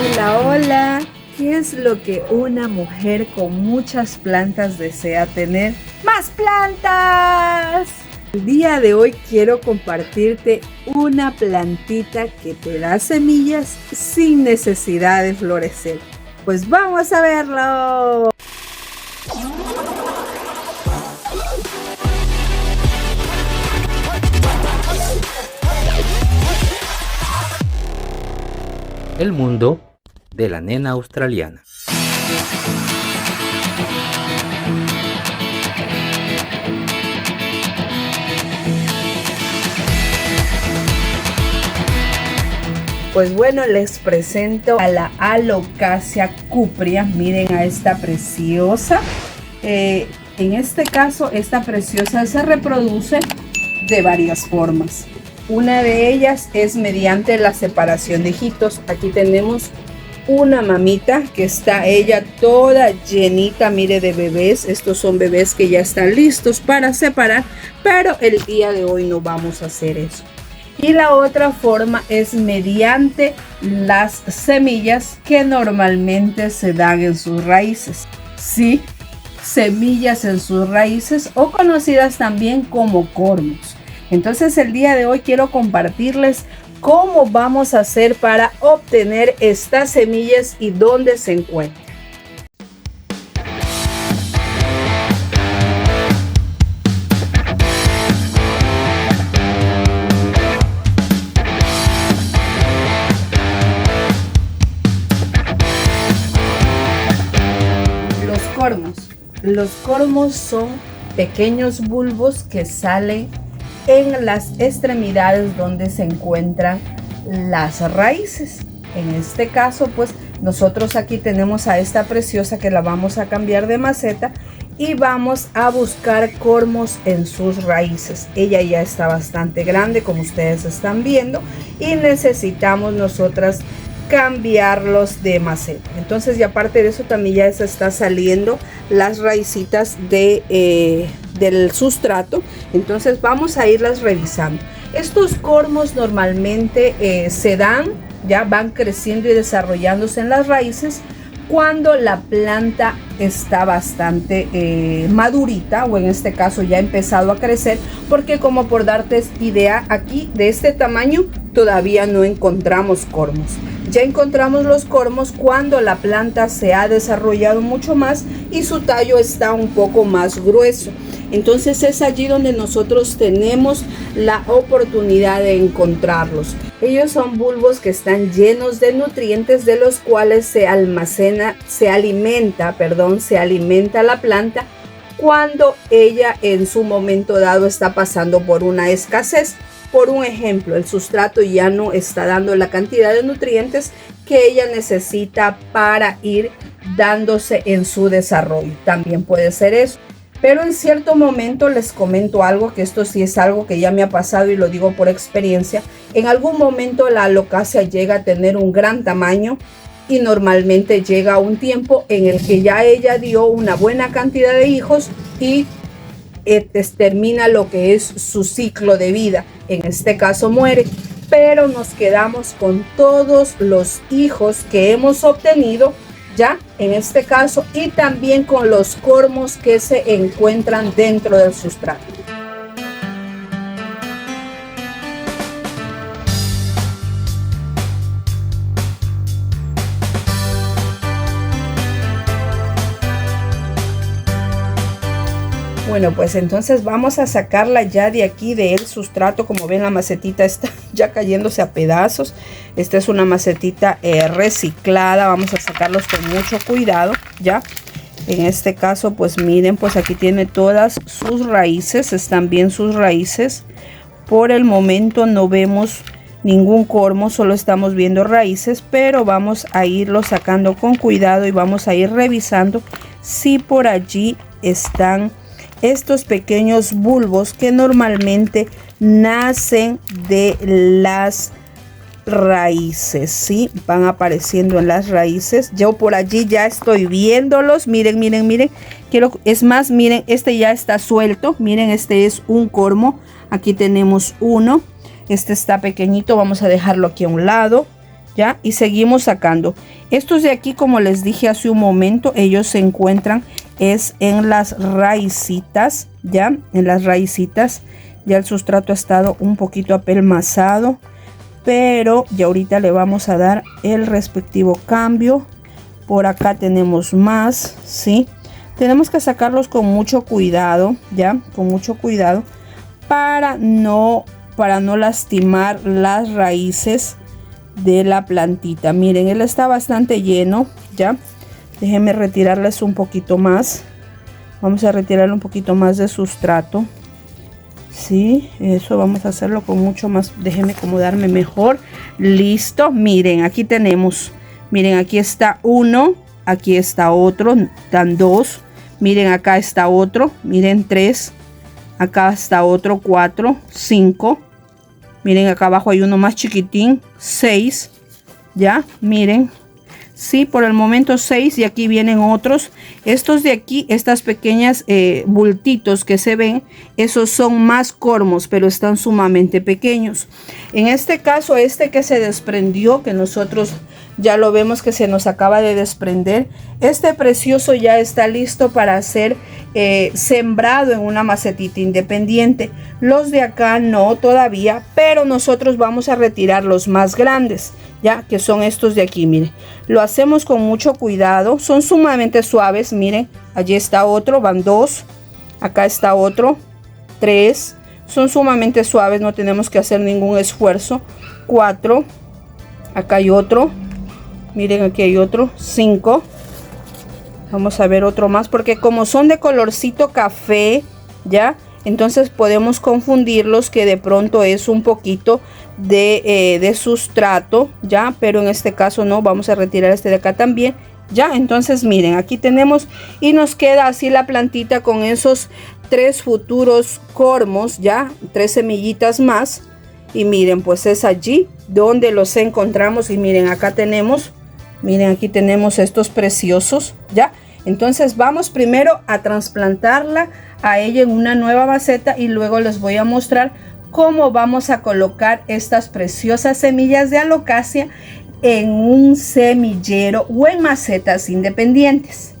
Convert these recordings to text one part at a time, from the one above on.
Hola, hola. ¿Qué es lo que una mujer con muchas plantas desea tener? ¡Más plantas! El día de hoy quiero compartirte una plantita que te da semillas sin necesidad de florecer. Pues vamos a verlo. El mundo de la nena australiana. Pues bueno, les presento a la Alocasia cuprea. Miren a esta preciosa. En este caso, esta preciosa se reproduce de varias formas. Una de ellas es mediante la separación de hijitos. Aquí tenemos una mamita que está ella toda llenita, mire, de bebés. Estos son bebés que ya están listos para separar, pero el día de hoy no vamos a hacer eso. Y la otra forma es mediante las semillas que normalmente se dan en sus raíces. Sí, semillas en sus raíces, o conocidas también como cormos. Entonces el día de hoy quiero compartirles cómo vamos a hacer para obtener estas semillas y dónde se encuentran. Los cormos son pequeños bulbos que salen en las extremidades donde se encuentran las raíces. En este caso, pues nosotros aquí tenemos a esta preciosa que la vamos a cambiar de maceta y vamos a buscar cormos en sus raíces. Ella ya está bastante grande, como ustedes están viendo, y necesitamos nosotras cambiarlos de maceta. Entonces, y aparte de eso, también ya se está saliendo las raícitas del sustrato. Entonces vamos a irlas revisando. Estos cormos normalmente se dan, ya van creciendo y desarrollándose en las raíces cuando la planta está bastante madurita, o en este caso ya ha empezado a crecer, porque como por darte idea, aquí de este tamaño todavía no encontramos cormos. Ya encontramos los cormos cuando la planta se ha desarrollado mucho más y su tallo está un poco más grueso. Entonces es allí donde nosotros tenemos la oportunidad de encontrarlos. Ellos son bulbos que están llenos de nutrientes, de los cuales se alimenta la planta cuando ella en su momento dado está pasando por una escasez. Por un ejemplo, el sustrato ya no está dando la cantidad de nutrientes que ella necesita para ir dándose en su desarrollo. También puede ser eso. Pero en cierto momento les comento algo, que esto sí es algo que ya me ha pasado y lo digo por experiencia. En algún momento la alocasia llega a tener un gran tamaño y normalmente llega a un tiempo en el que ya ella dio una buena cantidad de hijos y termina lo que es su ciclo de vida. En este caso muere, pero nos quedamos con todos los hijos que hemos obtenido ya en este caso, y también con los cormos que se encuentran dentro del sustrato. Bueno, pues entonces vamos a sacarla ya de aquí del sustrato. Como ven, la macetita está ya cayéndose a pedazos. Esta es una macetita reciclada. Vamos a sacarlos con mucho cuidado, ya. En este caso, pues miren, pues aquí tiene todas sus raíces. Están bien sus raíces. Por el momento no vemos ningún cormo, solo estamos viendo raíces, pero vamos a irlo sacando con cuidado y vamos a ir revisando si por allí están estos pequeños bulbos que normalmente nacen de las raíces, ¿sí? Van apareciendo en las raíces. Yo por allí ya estoy viéndolos. Miren, miren, miren. Es más, miren, este ya está suelto. Miren, este es un cormo. Aquí tenemos uno. Este está pequeñito. Vamos a dejarlo aquí a un lado. ¿ya? Y seguimos sacando. Estos de aquí, como les dije hace un momento, ellos se encuentran es en las raicitas, ¿ya? En las raicitas. Ya el sustrato ha estado un poquito apelmazado, pero ya ahorita le vamos a dar el respectivo cambio. Por acá tenemos más, ¿sí? Tenemos que sacarlos con mucho cuidado, ¿ya? Con mucho cuidado para no lastimar las raíces de la plantita. Miren, él está bastante lleno, ¿ya? Déjenme retirarles un poquito más. Vamos a retirarle un poquito más de sustrato. Sí, eso vamos a hacerlo con mucho más. Déjenme acomodarme mejor. Listo, miren, aquí tenemos. Miren, aquí está uno, aquí está otro, dan dos. Miren, acá está otro, miren, 3. Acá está otro, 4, 5. Miren, acá abajo hay uno más chiquitín, 6. Ya, miren. Sí, por el momento 6 y aquí vienen otros. Estos de aquí, estas pequeñas bultitos que se ven, esos son más cormos, pero están sumamente pequeños. En este caso, este que se desprendió, que nosotros ya lo vemos que se nos acaba de desprender, este precioso ya está listo para ser sembrado en una macetita independiente. Los de acá no todavía, pero nosotros vamos a retirar los más grandes, ya que son estos de aquí. Miren, lo hacemos con mucho cuidado, son sumamente suaves. Miren, allí está otro, van 2, acá está otro, 3, son sumamente suaves, no tenemos que hacer ningún esfuerzo. 4, acá hay otro, miren, aquí hay otro, 5. Vamos a ver otro más, porque como son de colorcito café, ya, entonces podemos confundirlos que de pronto es un poquito de sustrato, ya, pero en este caso no. Vamos a retirar este de acá también, ya. Entonces miren, aquí tenemos y nos queda así la plantita con esos 3 futuros cormos, ya, 3 semillitas más. Y miren, pues es allí donde los encontramos. Y miren, acá tenemos, miren, aquí tenemos estos preciosos, ya. Entonces vamos primero a trasplantarla a ella en una nueva maceta y luego les voy a mostrar cómo vamos a colocar estas preciosas semillas de alocasia en un semillero o en macetas independientes.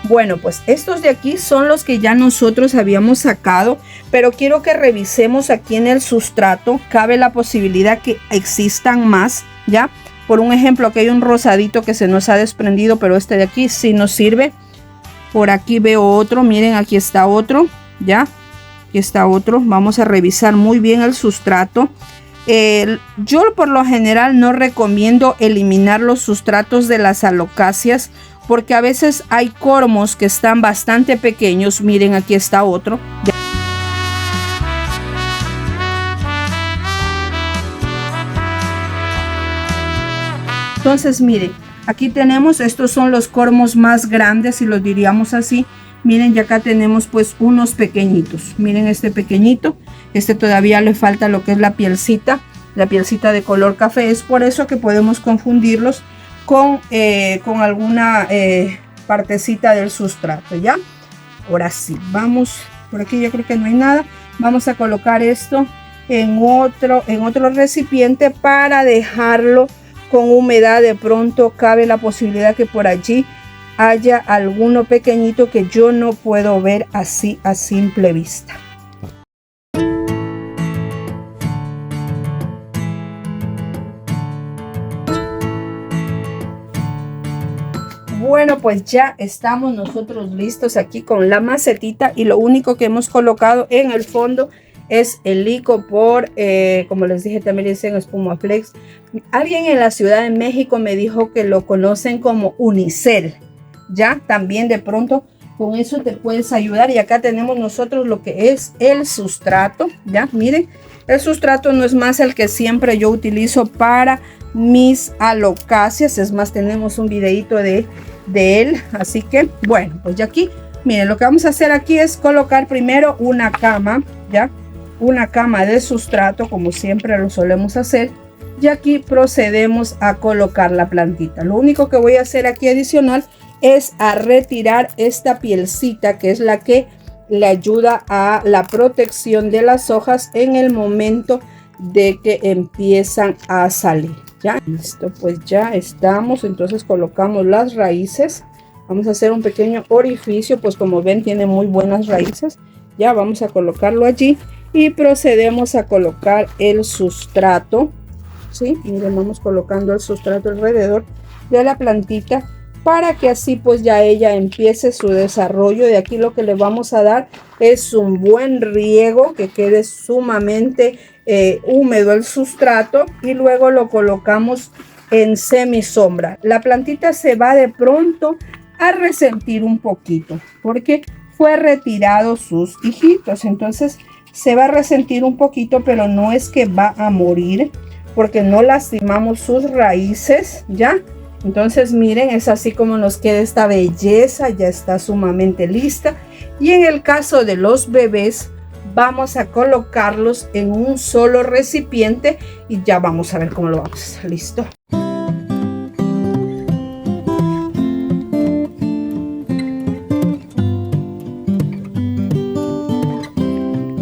Bueno, pues estos de aquí son los que ya nosotros habíamos sacado, pero quiero que revisemos aquí en el sustrato. Cabe la posibilidad que existan más, ¿ya? Por un ejemplo, aquí hay un rosadito que se nos ha desprendido, pero este de aquí sí nos sirve. Por aquí veo otro, miren, aquí está otro, ¿ya? Aquí está otro. Vamos a revisar muy bien el sustrato. Yo por lo general no recomiendo eliminar los sustratos de las alocasias, porque a veces hay cormos que están bastante pequeños. Miren, aquí está otro. Entonces miren, aquí tenemos, estos son los cormos más grandes, si los diríamos así. Miren, y acá tenemos pues unos pequeñitos. Miren este pequeñito, este todavía le falta lo que es la pielcita de color café. Es por eso que podemos confundirlos con alguna partecita del sustrato, ¿ya? Ahora sí, vamos, por aquí yo creo que no hay nada. Vamos a colocar esto en otro recipiente para dejarlo con humedad. De pronto cabe la posibilidad que por allí haya alguno pequeñito que yo no puedo ver así a simple vista. Bueno, pues ya estamos nosotros listos aquí con la macetita y lo único que hemos colocado en el fondo es el licopor, como les dije, también le dicen Espumaflex. Alguien en la Ciudad de México me dijo que lo conocen como Unicel, ya, también de pronto con eso te puedes ayudar. Y acá tenemos nosotros lo que es el sustrato, ya, miren, el sustrato no es más el que siempre yo utilizo para mis alocasias, es más, tenemos un videito de él, así que bueno, pues ya aquí, miren, lo que vamos a hacer aquí es colocar primero una cama, ya, una cama de sustrato, como siempre lo solemos hacer, y aquí procedemos a colocar la plantita. Lo único que voy a hacer aquí adicional es a retirar esta pielcita, que es la que le ayuda a la protección de las hojas en el momento de que empiezan a salir. Ya, listo, pues ya estamos. Entonces colocamos las raíces. Vamos a hacer un pequeño orificio, pues como ven tiene muy buenas raíces. Ya vamos a colocarlo allí y procedemos a colocar el sustrato. Sí, miren, vamos colocando el sustrato alrededor de la plantita para que así pues ya ella empiece su desarrollo. De aquí lo que le vamos a dar es un buen riego, que quede sumamente húmedo el sustrato, y luego lo colocamos en semisombra. La plantita se va de pronto a resentir un poquito porque fue retirado sus hijitos, entonces se va a resentir un poquito, pero no es que va a morir porque no lastimamos sus raíces, ¿ya? Entonces miren, es así como nos queda esta belleza, ya está sumamente lista. Y en el caso de los bebés, vamos a colocarlos en un solo recipiente y ya vamos a ver cómo lo vamos a hacer. Listo.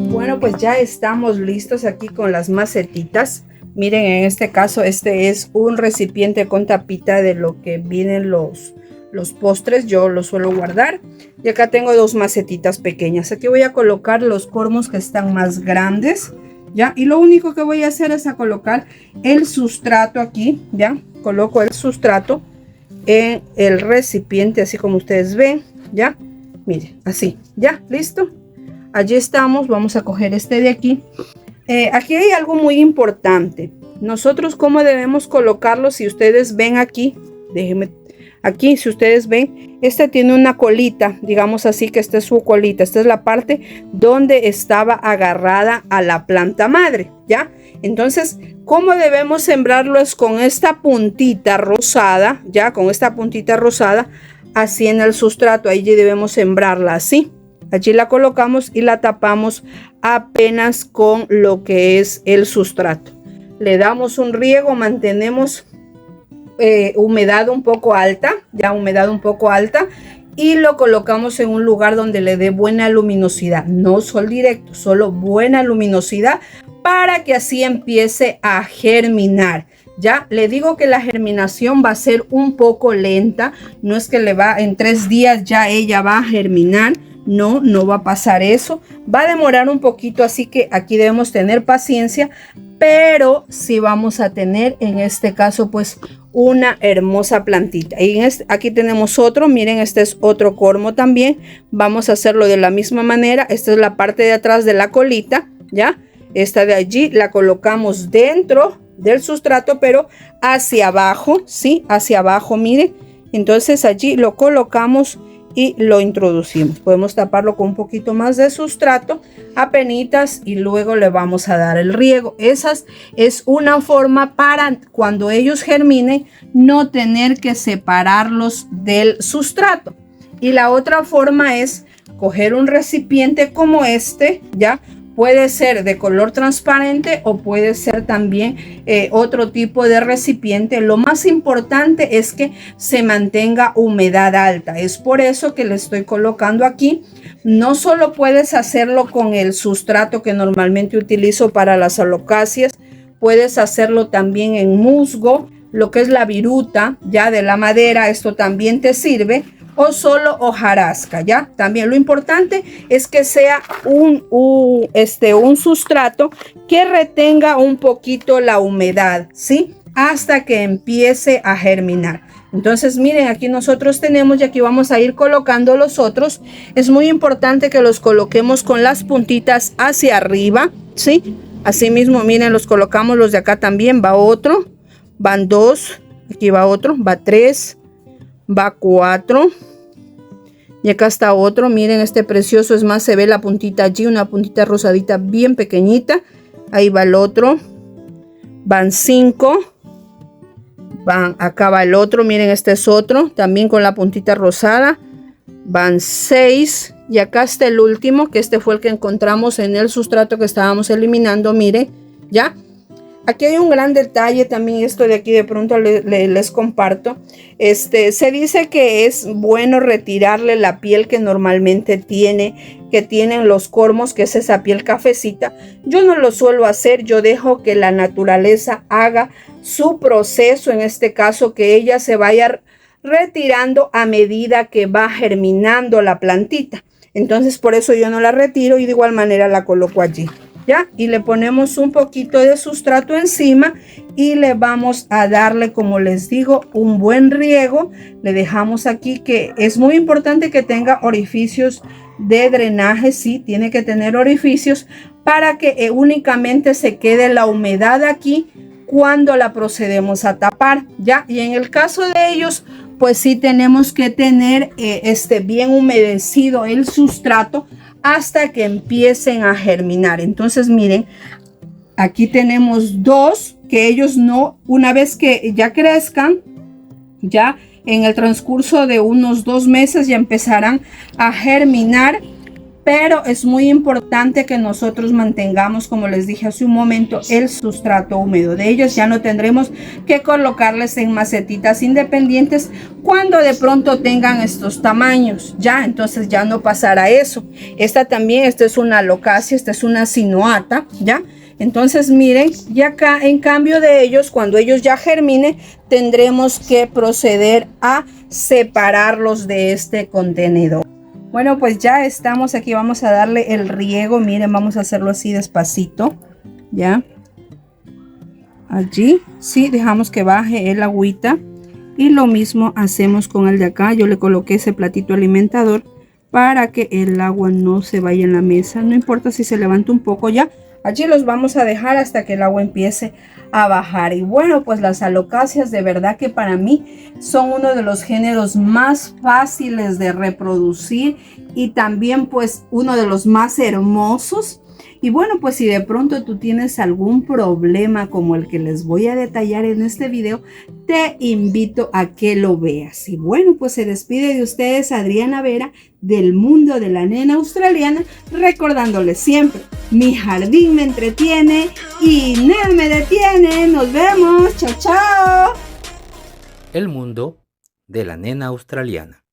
Bueno, pues ya estamos listos aquí con las macetitas. Miren, en este caso, este es un recipiente con tapita de lo que vienen los postres. Yo los suelo guardar. Y acá tengo dos macetitas pequeñas. Aquí voy a colocar los cormos que están más grandes, ¿ya? Y lo único que voy a hacer es a colocar el sustrato aquí, ¿ya? Coloco el sustrato en el recipiente, así como ustedes ven, ¿ya? Miren, así, ¿ya? ¿Listo? Allí estamos. Vamos a coger este de aquí. Aquí hay algo muy importante. Nosotros cómo debemos colocarlo. Si ustedes ven aquí, déjenme aquí, si ustedes ven, este tiene una colita, digamos así, que esta es su colita. Esta es la parte donde estaba agarrada a la planta madre, ¿ya? Entonces, ¿cómo debemos sembrarlo? Es con esta puntita rosada, ¿ya? Con esta puntita rosada, así en el sustrato. Allí debemos sembrarla así. Allí la colocamos y la tapamos apenas con lo que es el sustrato. Le damos un riego, mantenemos humedad un poco alta, ya humedad un poco alta, y lo colocamos en un lugar donde le dé buena luminosidad, no sol directo, solo buena luminosidad, para que así empiece a germinar. Ya le digo que la germinación va a ser un poco lenta, no es que le va en 3 días ya ella va a germinar. No, no va a pasar eso. Va a demorar un poquito, así que aquí debemos tener paciencia, pero sí vamos a tener en este caso pues una hermosa plantita. Y aquí tenemos otro, miren, este es otro cormo también. Vamos a hacerlo de la misma manera. Esta es la parte de atrás de la colita, ¿ya? Esta de allí la colocamos dentro del sustrato, pero hacia abajo, ¿sí? Hacia abajo, miren. Entonces allí lo colocamos y lo introducimos. Podemos taparlo con un poquito más de sustrato, apenitas, y luego le vamos a dar el riego. Esa es una forma para cuando ellos germinen no tener que separarlos del sustrato. Y la otra forma es coger un recipiente como este, ¿ya? Puede ser de color transparente o puede ser también otro tipo de recipiente. Lo más importante es que se mantenga humedad alta. Es por eso que le estoy colocando aquí. No solo puedes hacerlo con el sustrato que normalmente utilizo para las alocasias. Puedes hacerlo también en musgo, lo que es la viruta ya de la madera. Esto también te sirve. O solo hojarasca, ¿ya? También lo importante es que sea un sustrato que retenga un poquito la humedad, ¿sí? Hasta que empiece a germinar. Entonces, miren, aquí nosotros tenemos, y aquí vamos a ir colocando los otros. Es muy importante que los coloquemos con las puntitas hacia arriba, ¿sí? Así mismo, miren, los colocamos los de acá también. Va otro, van 2, aquí va otro, va 3, va 4. Y acá está otro, miren este precioso, es más, se ve la puntita allí, una puntita rosadita bien pequeñita. Ahí va el otro, van 5, acá va el otro, miren este es otro, también con la puntita rosada, van 6. Y acá está el último, que este fue el que encontramos en el sustrato que estábamos eliminando, miren, ¿ya? Aquí hay un gran detalle también, esto de aquí de pronto les comparto. Se dice que es bueno retirarle la piel que normalmente tienen los cormos, que es esa piel cafecita. Yo no lo suelo hacer, yo dejo que la naturaleza haga su proceso, en este caso que ella se vaya retirando a medida que va germinando la plantita. Entonces por eso yo no la retiro y de igual manera la coloco allí. ¿Ya? Y le ponemos un poquito de sustrato encima y le vamos a darle, como les digo, un buen riego. Le dejamos aquí, que es muy importante que tenga orificios de drenaje. Sí, tiene que tener orificios para que únicamente se quede la humedad aquí cuando la procedemos a tapar, ¿ya? Y en el caso de ellos, pues sí tenemos que tener bien humedecido el sustrato hasta que empiecen a germinar. Entonces miren, aquí tenemos dos que ellos no, una vez que ya crezcan, ya en el transcurso de unos 2 meses ya empezarán a germinar. Pero es muy importante que nosotros mantengamos, como les dije hace un momento, el sustrato húmedo de ellos. Ya no tendremos que colocarles en macetitas independientes cuando de pronto tengan estos tamaños. Ya, entonces ya no pasará eso. Esta es una alocasia, esta es una sinuata, ¿ya? Entonces miren, y acá en cambio de ellos, cuando ellos ya germinen, tendremos que proceder a separarlos de este contenedor. Bueno, pues ya estamos aquí, vamos a darle el riego. Miren, vamos a hacerlo así despacito, ya. Allí, sí, dejamos que baje el agüita. Y lo mismo hacemos con el de acá. Yo le coloqué ese platito alimentador para que el agua no se vaya en la mesa. No importa si se levanta un poco ya. Allí los vamos a dejar hasta que el agua empiece a bajar. Y bueno, pues las alocasias de verdad que para mí son uno de los géneros más fáciles de reproducir y también pues uno de los más hermosos. Y bueno, pues si de pronto tú tienes algún problema como el que les voy a detallar en este video, te invito a que lo veas. Y bueno, pues se despide de ustedes Adriana Vera del mundo de la nena australiana, recordándoles siempre, mi jardín me entretiene y Ned me detiene. Nos vemos, chao, chao. El mundo de la nena australiana.